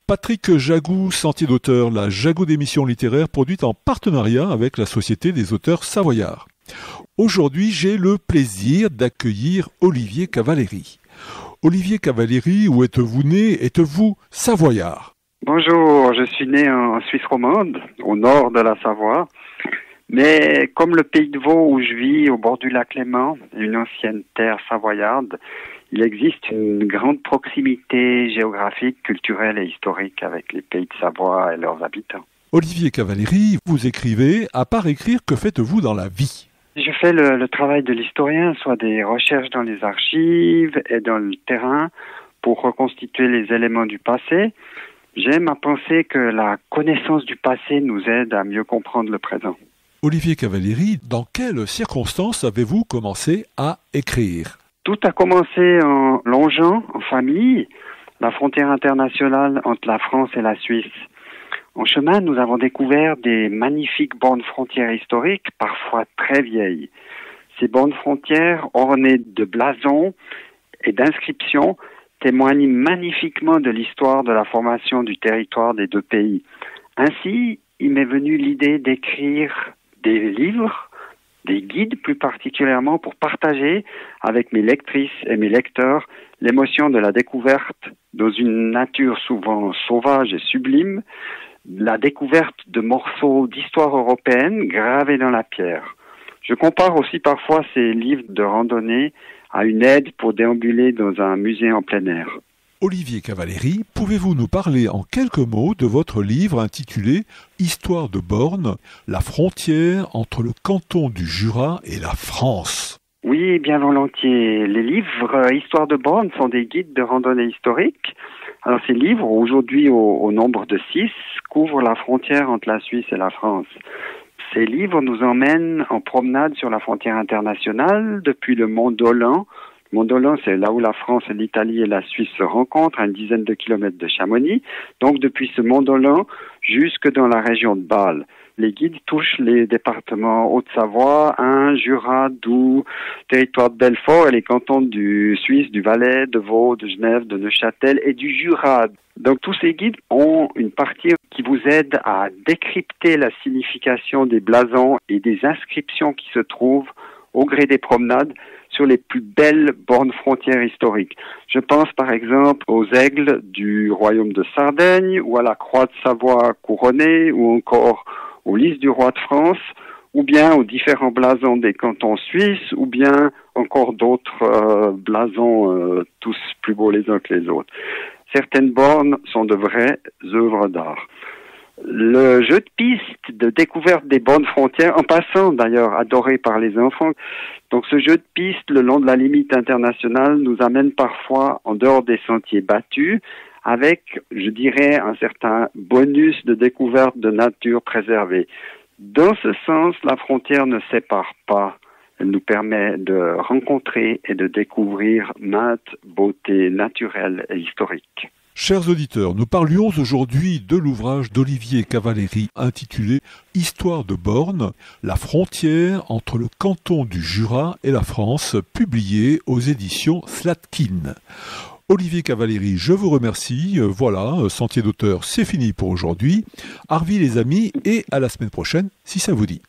Patrick Jagou, Sentier d'auteur, la Jagou d'émissions littéraires produite en partenariat avec la Société des auteurs savoyards. Aujourd'hui, j'ai le plaisir d'accueillir Olivier Cavalieri. Olivier Cavalieri, où êtes-vous né? Êtes-vous savoyard? Bonjour, je suis né en Suisse romande, au nord de la Savoie. Mais comme le pays de Vaud où je vis, au bord du lac Léman, une ancienne terre savoyarde, il existe une grande proximité géographique, culturelle et historique avec les pays de Savoie et leurs habitants. Olivier Cavalieri, vous écrivez. À part écrire, que faites-vous dans la vie? Je fais le travail de l'historien, soit des recherches dans les archives et dans le terrain pour reconstituer les éléments du passé. J'aime à penser que la connaissance du passé nous aide à mieux comprendre le présent. Olivier Cavalieri, dans quelles circonstances avez-vous commencé à écrire? Tout a commencé en longeant, en famille, la frontière internationale entre la France et la Suisse. En chemin, nous avons découvert des magnifiques bornes frontières historiques, parfois très vieilles. Ces bornes frontières, ornées de blasons et d'inscriptions, témoignent magnifiquement de l'histoire de la formation du territoire des deux pays. Ainsi, il m'est venu l'idée d'écrire des livres, des guides plus particulièrement, pour partager avec mes lectrices et mes lecteurs l'émotion de la découverte dans une nature souvent sauvage et sublime, la découverte de morceaux d'histoire européenne gravés dans la pierre. Je compare aussi parfois ces livres de randonnée à une aide pour déambuler dans un musée en plein air. Olivier Cavalieri, pouvez-vous nous parler en quelques mots de votre livre intitulé « Histoire de bornes, la frontière entre le canton du Jura et la France ». Oui, bien volontiers. Les livres Histoire de bornes sont des guides de randonnée historique. Alors ces livres, aujourd'hui au nombre de 6, couvrent la frontière entre la Suisse et la France. Ces livres nous emmènent en promenade sur la frontière internationale depuis le mont Dolent. Le mont Dolent, c'est là où la France, l'Italie et la Suisse se rencontrent, à une dizaine de kilomètres de Chamonix. Donc depuis ce mont Dolent jusque dans la région de Bâle. Les guides touchent les départements Haute-Savoie, Ain, Jura, Doubs, territoire de Belfort et les cantons du Suisse, du Valais, de Vaud, de Genève, de Neuchâtel et du Jura. Donc tous ces guides ont une partie qui vous aide à décrypter la signification des blasons et des inscriptions qui se trouvent au gré des promenades sur les plus belles bornes frontières historiques. Je pense par exemple aux aigles du royaume de Sardaigne ou à la croix de Savoie couronnée ou encore au lys du roi de France, ou bien aux différents blasons des cantons suisses, ou bien encore d'autres blasons, tous plus beaux les uns que les autres. Certaines bornes sont de vraies œuvres d'art. Le jeu de piste de découverte des bornes frontières, en passant d'ailleurs adoré par les enfants, donc ce jeu de piste le long de la limite internationale nous amène parfois en dehors des sentiers battus, avec, je dirais, un certain bonus de découverte de nature préservée. Dans ce sens, la frontière ne sépare pas. Elle nous permet de rencontrer et de découvrir maintes beautés naturelles et historiques. Chers auditeurs, nous parlions aujourd'hui de l'ouvrage d'Olivier Cavalieri intitulé « Histoire de bornes, la frontière entre le canton du Jura et la France », publié aux éditions Slatkin. Olivier Cavalieri, je vous remercie. Voilà, Sentier d'auteur, c'est fini pour aujourd'hui. Arvi les amis, et à la semaine prochaine, si ça vous dit.